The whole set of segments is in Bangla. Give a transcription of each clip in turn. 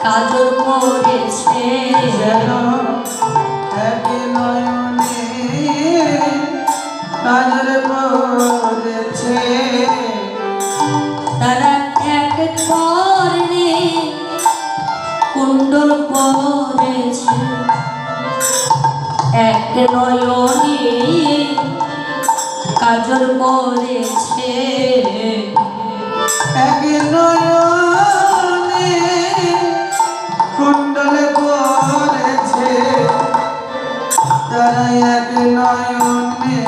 কাজল পড়েছে যেন এক নয়নে কাজল পড়েছে তারা এক কর্ণে কুণ্ডল পড়েছে এক নয়নে কাজল পড়েছে এক নয়নে কুণ্ডল পড়েছে তারা এক নয়নে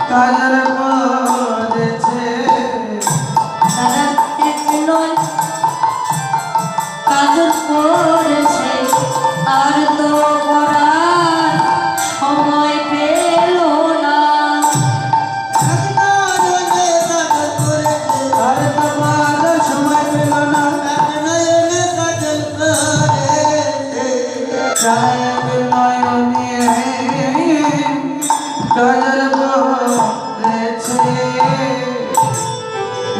কাজল পড়েছে তারা এক নয় কাজল পড়েছে আর তো পড়ার সময় পেল না আর তোমার সময় পেল না এক নয়নে কাজল পড়েছে তারা এক নয়নে কাজল পড়েছে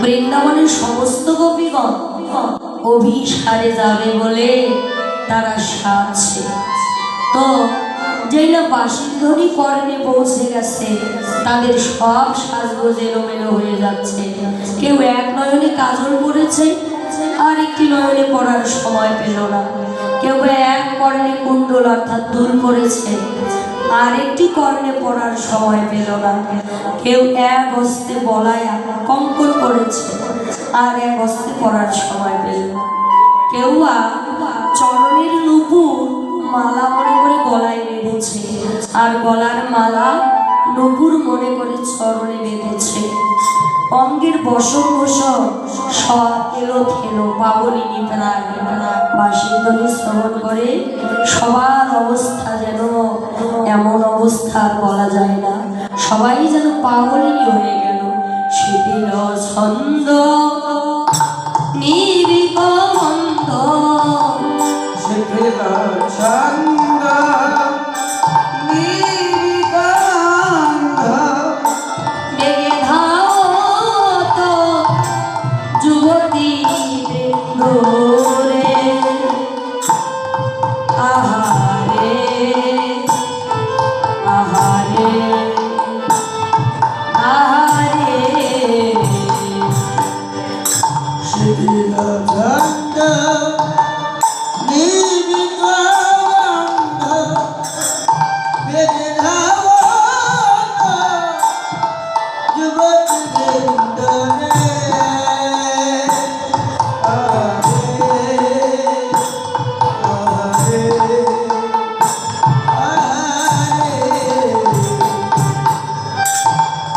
বৃন্দাবনের সমস্ত গোপীগণ অভিসারে যাবে বলে তারা সাজছে তো যেই না বাঁশির ধ্বনি কর্ণে পৌঁছে গেছে তাদের সব সাজগোজ এলোমেলো হয়ে যাচ্ছে কেউ এক নয়নে কাজল পড়েছে আর একটি নয়নে পড়ার সময় পেল না কেউ এক কর্ণে কুণ্ডল অর্থাৎ দুল পড়েছে আর একটি কর্ণে পড়ার সময় পেল না কেউ এক হস্তে বলায় কঙ্কন পড়েছে আর এক হস্তে পড়ার সময় পেল না কেউ চরণের নুপুর মালা মনে করে গলায় বেঁধেছে আর গলার মালা নুপুর মনে করে চরণে বেঁধেছে অঙ্গের বসন বসন সব এলো থেলো পাগলিনী প্রায় বাঁশির ধ্বনি শ্রবণ করে সবার অবস্থা যেন এমন অবস্থা বলা যায় না সবাই যেন পাগলিনী হয়ে গেল শিথিল ছন্দ নির্বিকমন্দ শিথিল ছন্দ নির্বিকন্দ বেগে ধাওত যুবতী বৃন্দরে আহারে আহারে আহারে শিথিল ছন্দ নির্বিকন্দ বেগে ধাওত যুবতী বৃন্দরে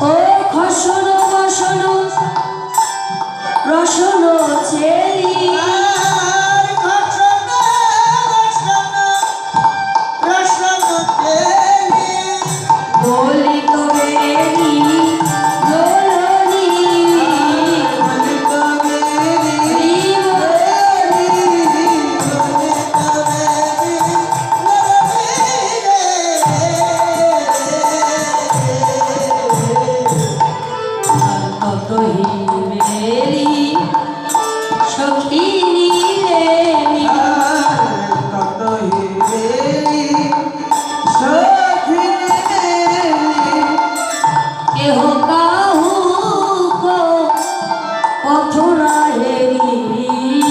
ও খসন বসন রসন ছেলি বলি কবেরি দোলনি কত হিমেলি সখিনী রেলি কেহ কাহু কো পথ না হেরি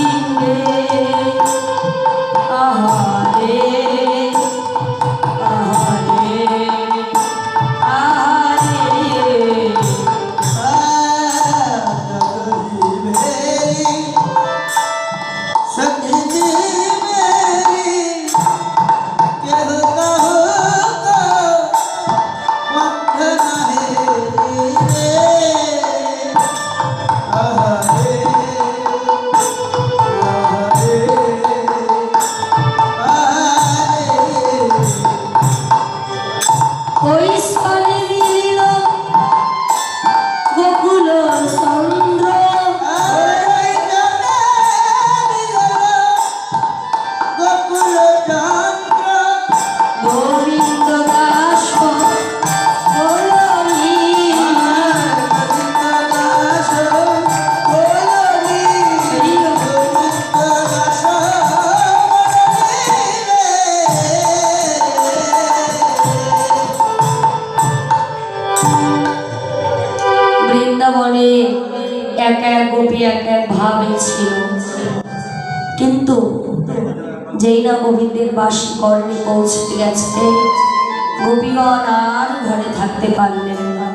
এক এক গোপী এক এক ভাবে ছিল, কিন্তু যেই না গোবিন্দের বাসী কর্ণে পৌঁছে গেছে, গোপীগণ আর ঘরে থাকতে পারলেন না।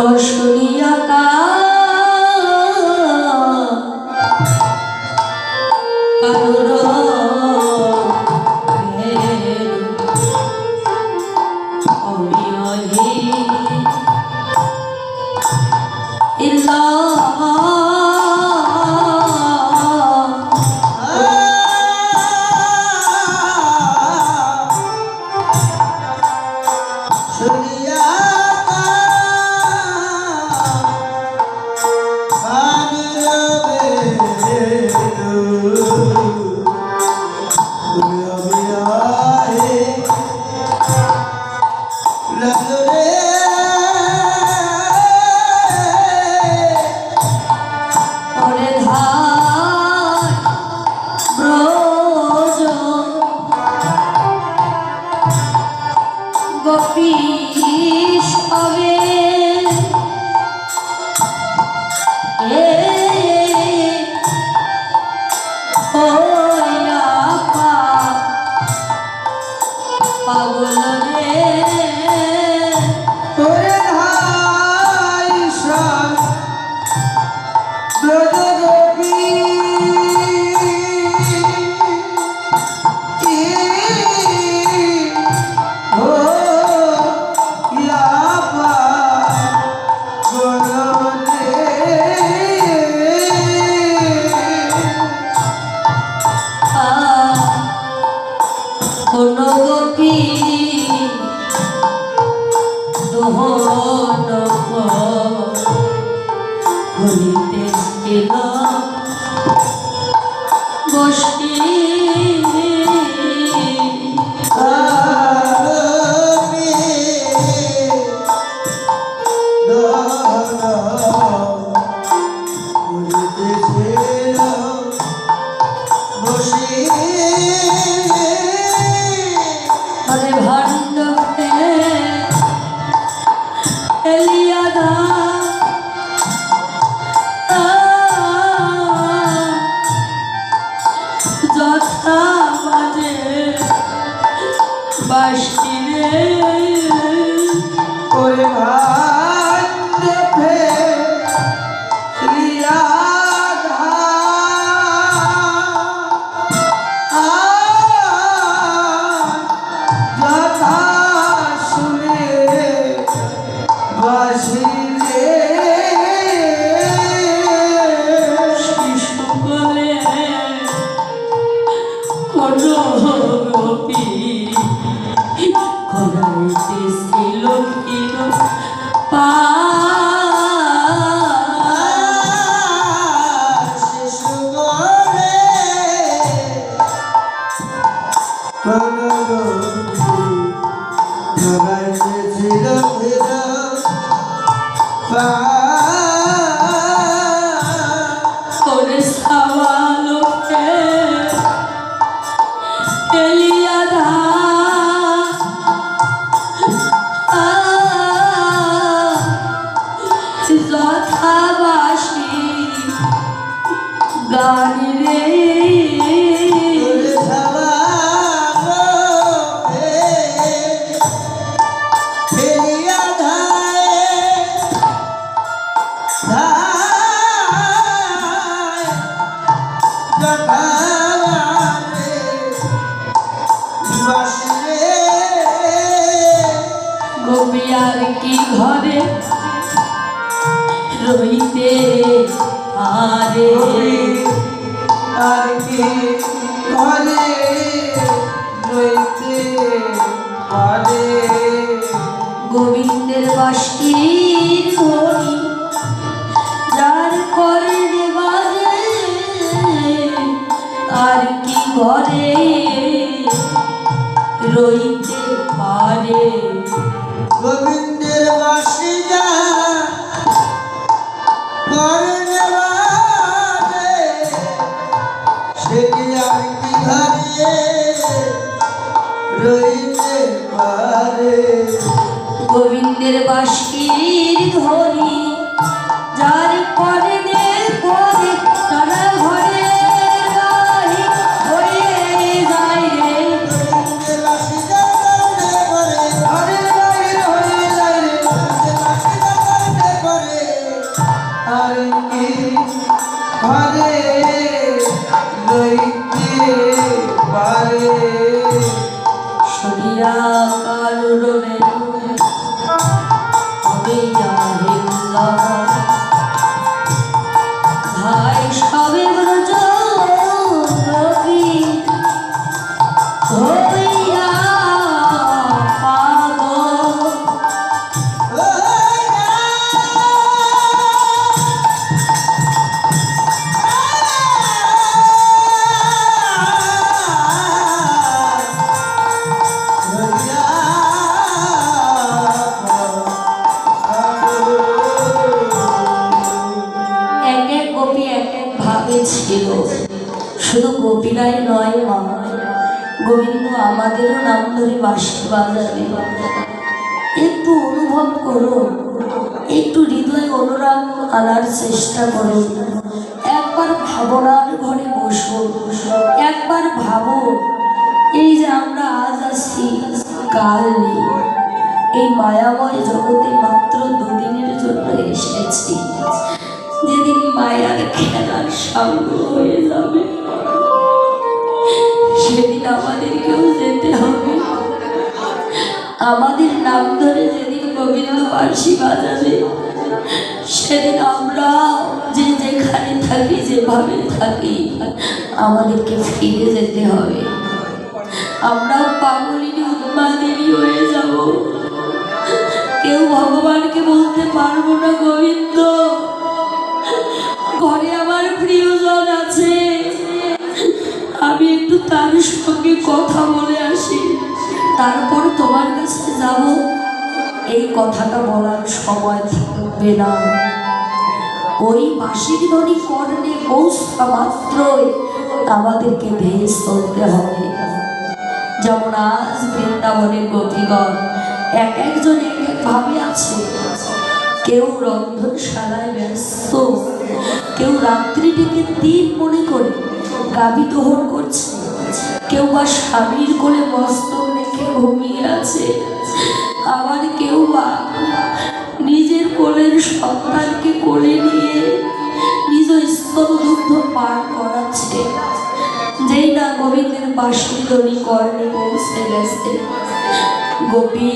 অসুরিয়া কারুর গোপিয়ার কি ঘরে রইতে আরে আর কি ঘরে রইতে পারে। গোবিন্দের বাঁশির ধ্বনি যার কর্ণে বাজে, আর কি ঘরে রইতে পারে। গোবিন্দের বাঁশি যা কর্ণে বাজে, সে কি আর কি ঘরে রইতে পারে। গোবিন্দের বাঁশির ধ্বনি ঘরে লইতে পারে শুনিয়া কারুর ভাই সবে ব্রজ রবি হইয়া পাগল এক এক গোপী এক এক ভাবে ছিল। শুধু গোপীরাই নয় মা, গোবিন্দ আমাদেরও নাম ধরে বাঁশি বাজাবে। একটু অনুভব করুন, একটু হৃদয় অনুরাগ আনার চেষ্টা করুন। একবার ভাবনার ঘরে বসুন, একবার ভাবুন এই যে আমরা আজ আছি কাল নেই, এই মায়াময় জগতে মাত্র দুদিনের জন্য এসেছি। যেদিন মায়ার খেলার সাঙ্গ হয়ে যাবে সেদিন আমাদেরকেও যেতে হবে। আমাদের নাম ধরে যেদিন গোবিন্দ বাঁশি বাজাবে সেদিন আমরা যে যেখানে থাকি যেভাবে থাকি আমাদেরকে ফিরে যেতে হবে। আমরাও পাগলিনী উন্মাদিনী হয়ে যাব। কেউ ভগবানকে বলতে পারবো না গোবিন্দ ঘরে আমার প্রিয়জন আছে, আমি একটু তার সঙ্গে কথা বলে আসি, তারপর তোমার কাছে যাব। এই কথাটা বলার সময় থাকবে না। ওই বাঁশির ধ্বনি কর্ণে পৌঁছা মাত্রই আমাদেরকে ভেস চলতে হবে। যেমন আজ বৃন্দাবনের গোপীগণ এক একজন এক এক ভাবে আছে। কেউ রন্ধনশালায় ব্যস্ত, কেউ রাত্রিটিকে দিন মনে করে গাভী দহন করছে, কেউ বা স্বামীর কোলে মস্তক রেখে ঘুমিয়ে আছে, আবার কেউ বা নিজের কোলের সন্তানকে কোলে নিয়ে নিজ স্তনদুগ্ধ পান করাচ্ছে। যেই না গোবিন্দের বাঁশির ধ্বনি কর্ণে পৌঁছে গেছে, গোপী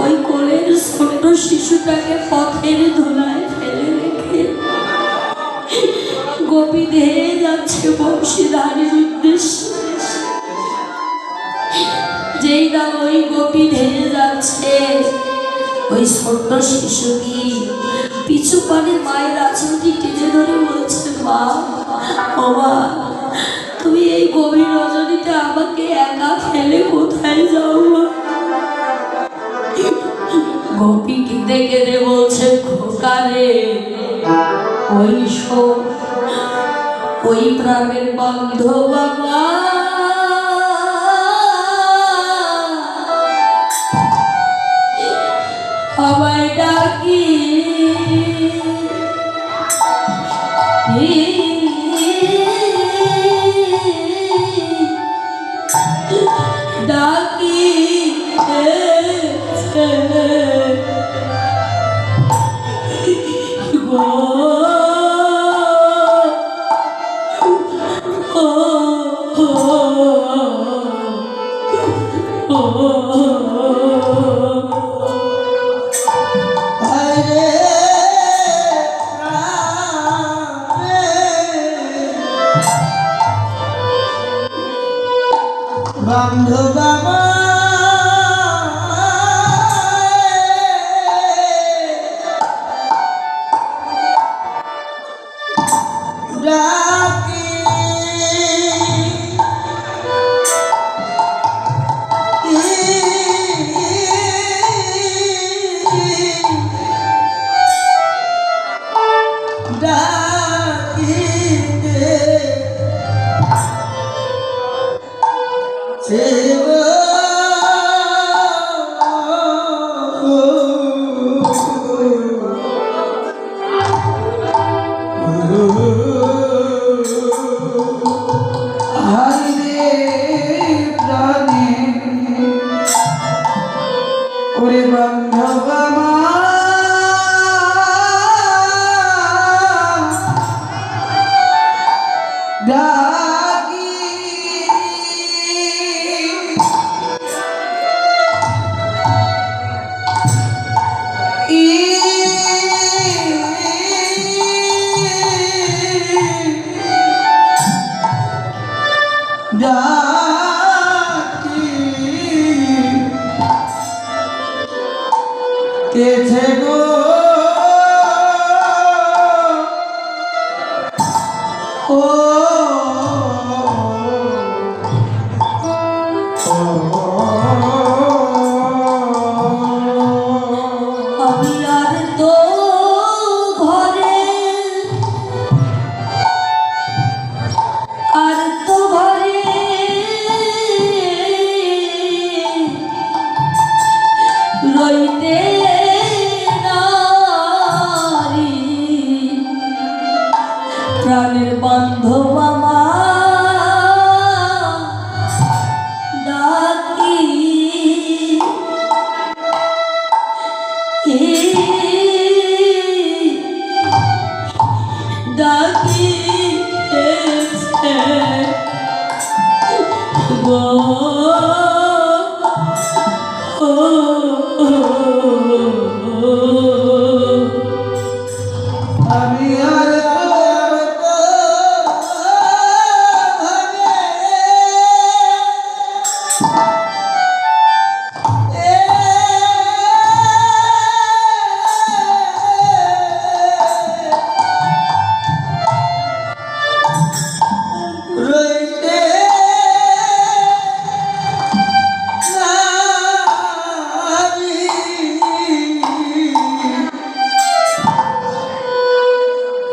ওই কোলের ছোট শিশুটাকে পথের ধুলায় ফেলে রেখে গোপী ধেয়ে যাচ্ছে বংশীধারীর উদ্দেশ্যে। যেই না ওই গোপী ধেয়ে যাচ্ছে, ওই ছোট্ট শিশুটি পিছু পানে মায়ের আঁচলটি টেনে ধরে বলছে, মা ও মা, তুমি এই গভীর রজনীতে আমাকে একা ফেলে কোথায় যাও? গোপী কেঁদে কেঁদে বলছে, খোকারে ওই শোন, ওই প্রাণের বান্ধব আমার আমায় ডাকি ডাকি বান্ধব ডাকি ওরে বান্ধব আমার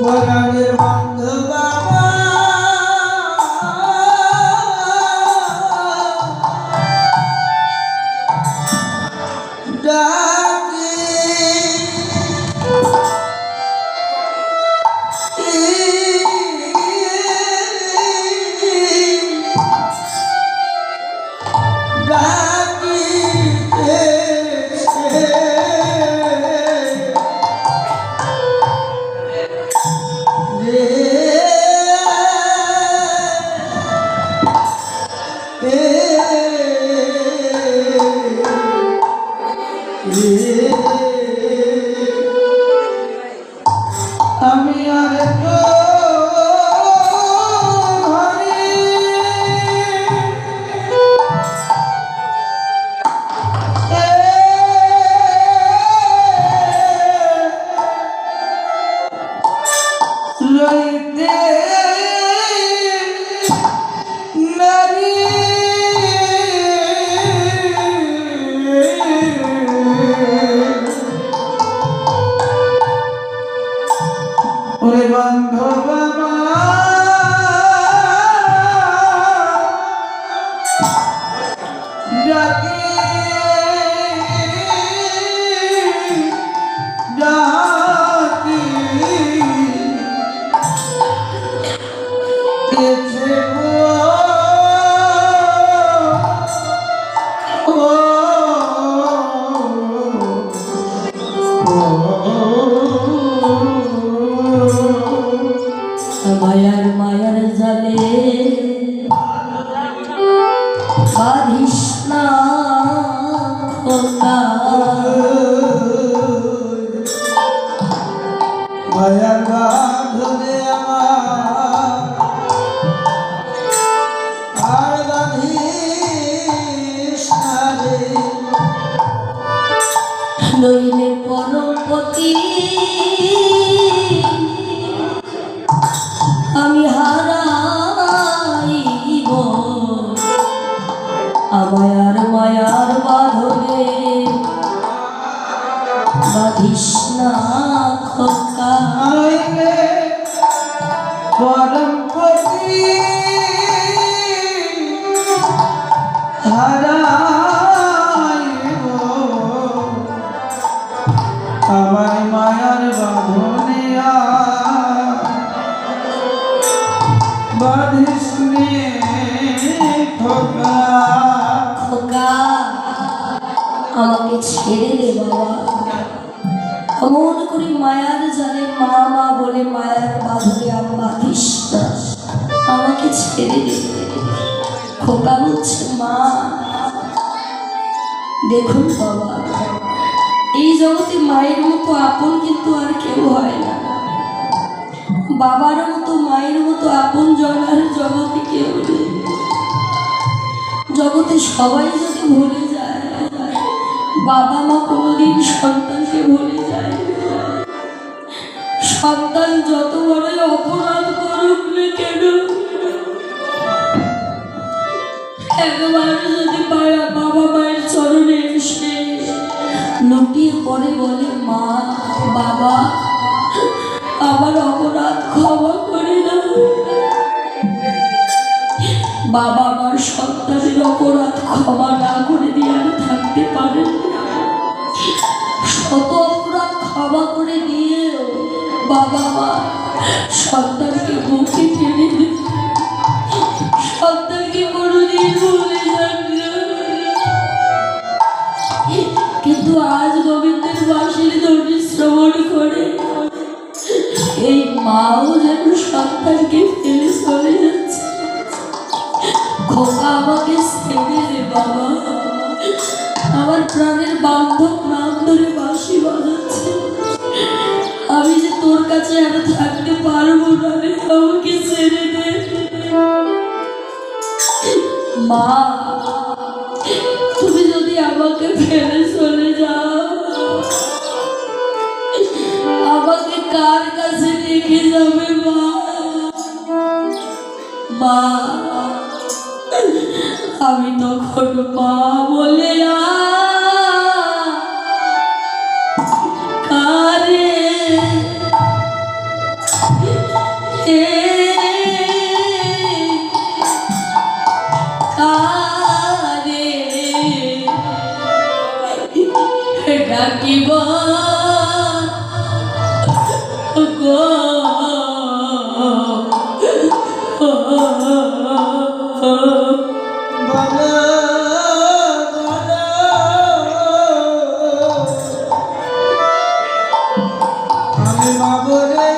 পরাণের বন্ধু বাবা ডাকে আমি আর তো ঘরে লইতে নারী ওরে বান্ধব ডাকে ডাকি এছে মায়ার মায়ার জালে বাঁধিস না খোকা মায়ার বাঁধনে আমার আর বাঁধিস না রে নইলে পরপতি আমি হারাইব আমায়ার মায়ার বাঁধনে বাঁধিস না খোকা নইলে পরমপতি হারাইব আমার মায়ার বাঁধনে বাঁধিস নে খোকা খোকা আমাকে ছেড়ে দে বাবা অমন করে মায়ার জালে মা মা বলে মায়ার বাঁধনে আমি বাঁধিস না আমাকে ছেড়ে দে খোকা বলছে মা দেখুন বাবা এই জগতে মায়ের মতো আপন কিন্তু আর কেউ হয় না বাবার মতো মায়ের মতো আপন জনার জগতে কেউ নেই জগতে সবাই যদি ভুলে যায় বাবা মা কোনোদিন সন্তানকে ভুলে যায় সন্তান যত বড় অপরাধ করুক না কেন একবার যদি বাবা মায়ের চরণে এসে লুটিয়ে পড়ে বলে মা বাবা আমার অপরাধ ক্ষমা করে দাও বাবা আমার সন্তানের অপরাধ ক্ষমা না করে দিয়ে আর থাকতে পারেন শত অপরাধ ক্ষমা করে দিয়ে বাবা মা সন্তানকে মুখে টেনে দেয় সন্তানকে কোনোদিন ভুলে যান না কিন্তু আজ গোবিন্দের বাঁশির ধ্বনি শ্রবণ করে এই মাও যেন সন্তানকে ফেলে চলে যাচ্ছে খোকা আমাকে ছেড়ে দে বাবা আমার প্রাণের বান্ধব নাম ধরে বাঁশি বাজাচ্ছে আমি যে তোর কাছে আর থাকতে পারবো না রে আমাকে ছেড়ে দে মা তুমি যদি আমাকে ফেলে চলে যাও আমাকে কার কাছে রেখে যাবে মা মা আমি তখন মা বলে কারে গো বলো বলো আমি মা বলে